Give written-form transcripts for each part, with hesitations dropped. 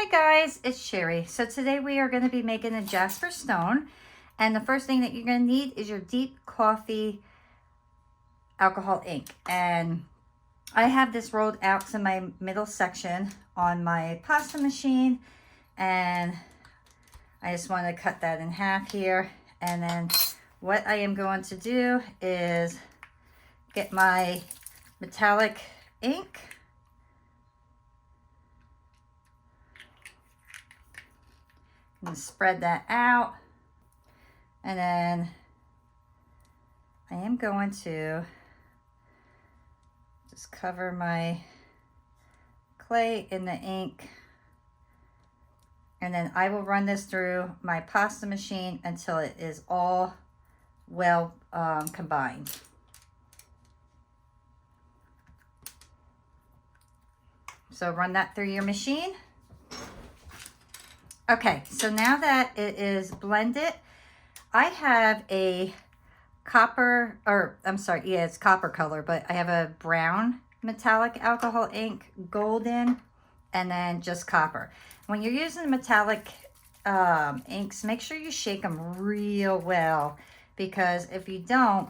Hi guys, it's Sherry. So today we are going to be making a Jasper stone, and the first thing that you're going to need is your deep coffee alcohol ink. And I have this rolled out to my middle section on my pasta machine, and I just want to cut that in half here. And then what I am going to do is get my metallic ink. And spread that out, and then I am going to just cover my clay in the ink, and then I will run this through my pasta machine until it is all well combined. So run that through your machine. Okay, so now that it is blended, I have a copper, or I'm sorry, yeah, it's copper color, but I have a brown metallic alcohol ink, golden, and then just copper. When you're using metallic inks, make sure you shake them real well, because if you don't,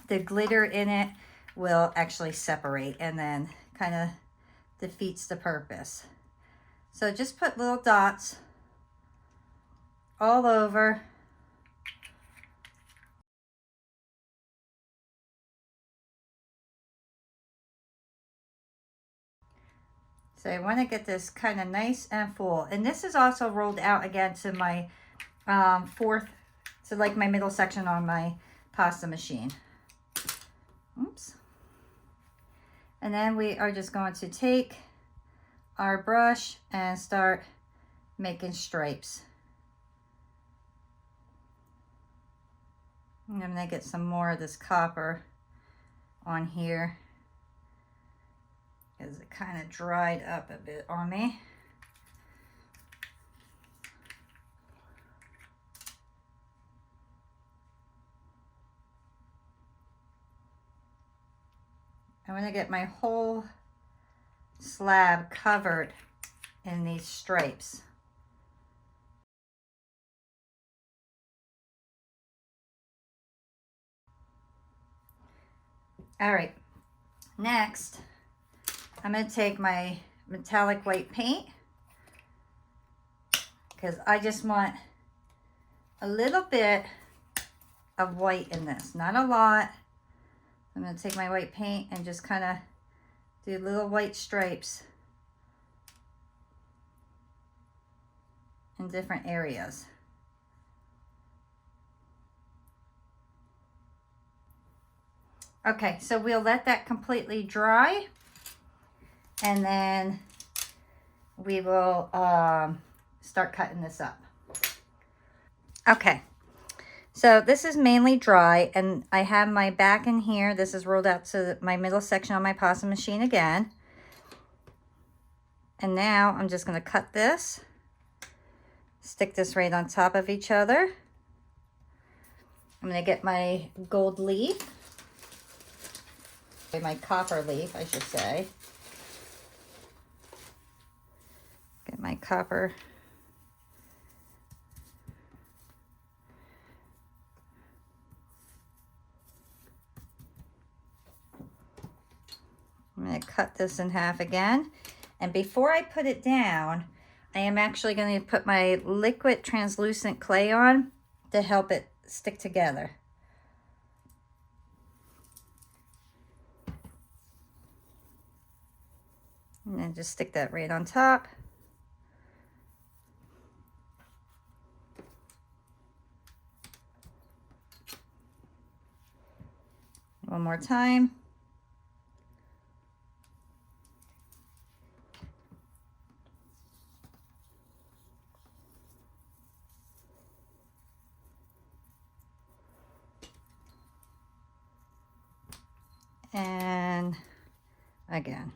the glitter in it will actually separate and then kind of defeats the purpose. So just put little dots all over. So I want to get this kind of nice and full. And this is also rolled out again to my to like my middle section on my pasta machine. Oops. And then we are just going to take our brush and start making stripes. I'm going to get some more of this copper on here, because it kind of dried up a bit on me. I want to get my whole slab covered in these stripes. All right, next I'm going to take my metallic white paint, because I just want a little bit of white in this, not a lot. I'm going to take my white paint and just kind of do little white stripes in different areas. Okay, so we'll let that completely dry, and then we will start cutting this up. Okay, so this is mainly dry, and I have my back in here. This is rolled out to my middle section on my pasta machine again. And now I'm just going to cut this, stick this right on top of each other. I'm going to get my gold leaf, my copper leaf, I should say. Get my copper. I'm going to cut this in half again. And before I put it down, I am actually going to put my liquid translucent clay on to help it stick together. And then just stick that right on top. One more time. And again.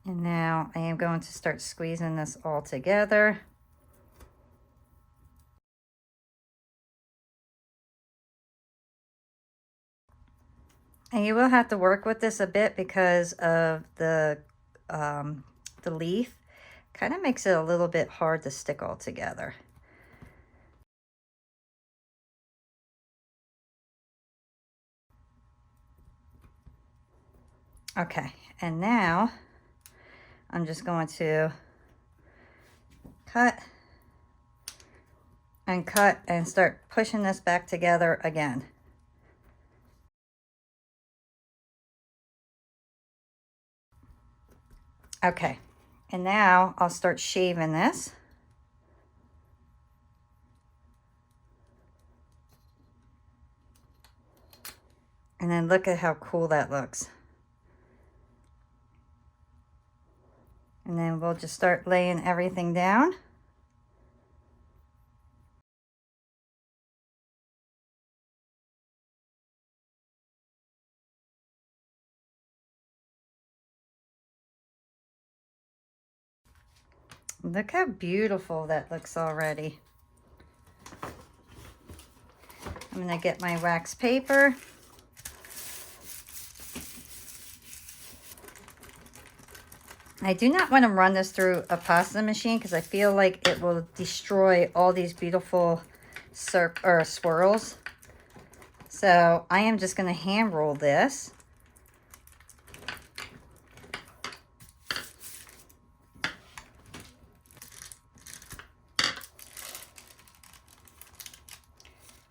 And now I am going to start squeezing this all together. And you will have to work with this a bit because of the leaf. Kind of makes it a little bit hard to stick all together. Okay, and now I'm just going to cut and start pushing this back together again. Okay, and now I'll start shaving this. And then look at how cool that looks. And then we'll just start laying everything down. Look how beautiful that looks already. I'm gonna get my wax paper. I do not want to run this through a pasta machine because I feel like it will destroy all these beautiful swirls. So I am just going to hand roll this.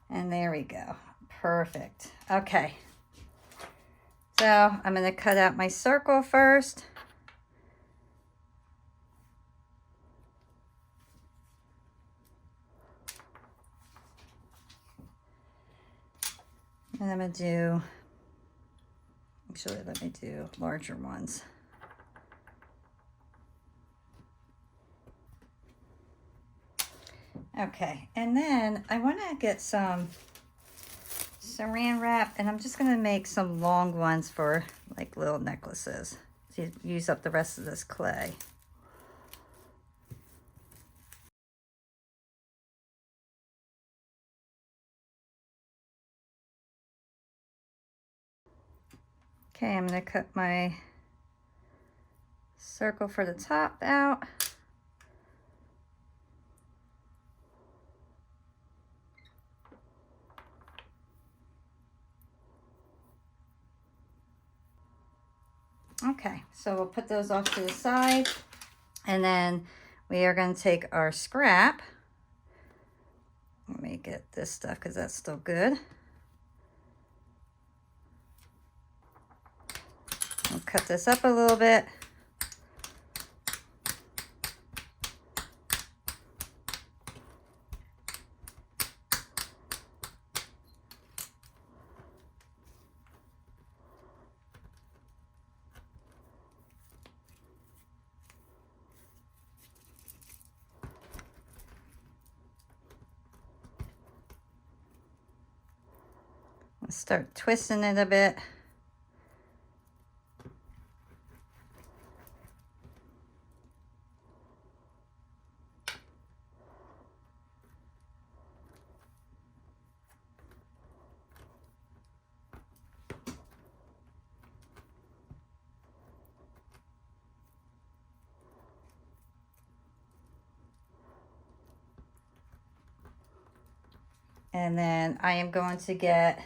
And there we go. Perfect. Okay. So I'm going to cut out my circle first. And I'm going to do, actually, let me do larger ones. Okay, and then I want to get some saran wrap, and I'm just going to make some long ones for like little necklaces to use up the rest of this clay. Okay, I'm going to cut my circle for the top out. Okay, so we'll put those off to the side, and then we are going to take our scrap. Let me get this stuff because that's still good. I'll cut this up a little bit. Start twisting it a bit. And then I am going to get,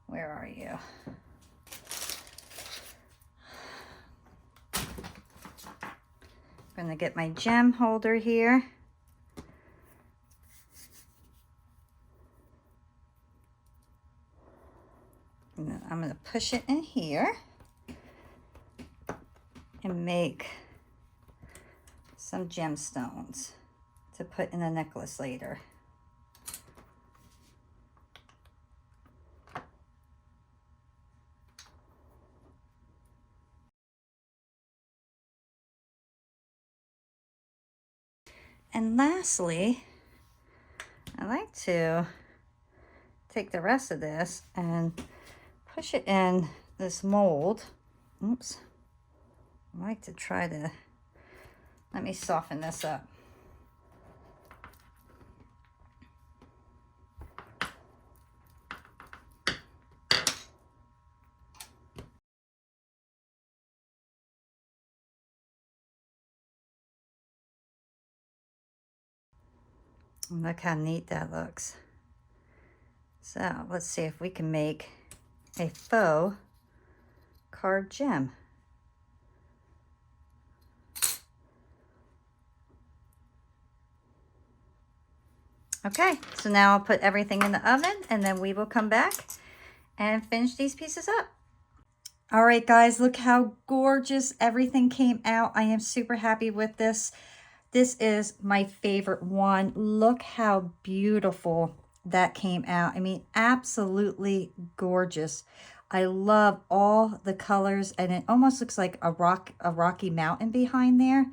where are you? I'm going to get my gem holder here. And then I'm going to push it in here and make some gemstones to put in a necklace later. And lastly, I like to take the rest of this and push it in this mold. Oops. I like to try to, let me soften this up. Look how neat that looks. So let's see if we can make a faux card gem. Okay, so now I'll put everything in the oven and then we will come back and finish these pieces up. All right, guys, look how gorgeous everything came out. I am super happy with this. This is my favorite one. Look how beautiful that came out. I mean, absolutely gorgeous. I love all the colors, and it almost looks like a rocky mountain behind there.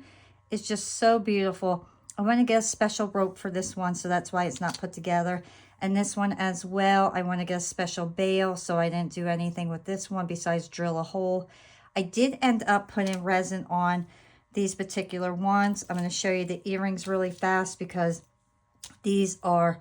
It's just so beautiful. I want to get a special rope for this one, so that's why it's not put together. And this one as well, I want to get a special bail, so I didn't do anything with this one besides drill a hole. I did end up putting resin on these particular ones. I'm going to show you the earrings really fast because these are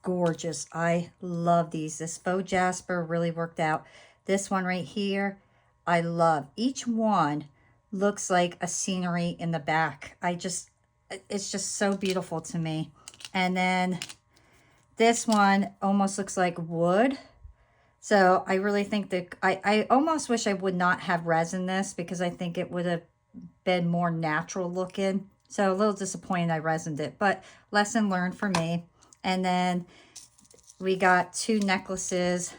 gorgeous. I love these. This faux Jasper really worked out. This one right here, I love. Each one looks like a scenery in the back. It's just so beautiful to me. And then this one almost looks like wood. So I really think that I almost wish I would not have resin this because I think it would have been more natural looking. So a little disappointed I resined it, but lesson learned for me. And then we got 2 necklaces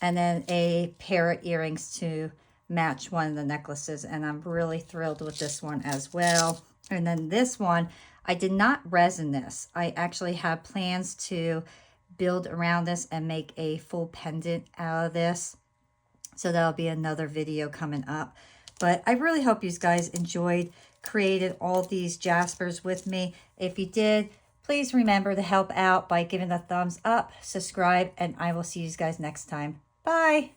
and then a pair of earrings to match one of the necklaces. And I'm really thrilled with this one as well. And then this one, I did not resin this. I actually have plans to build around this and make a full pendant out of this. So that'll be another video coming up. But I really hope you guys enjoyed creating all these Jaspers with me. If you did, please remember to help out by giving a thumbs up, subscribe, and I will see you guys next time. Bye.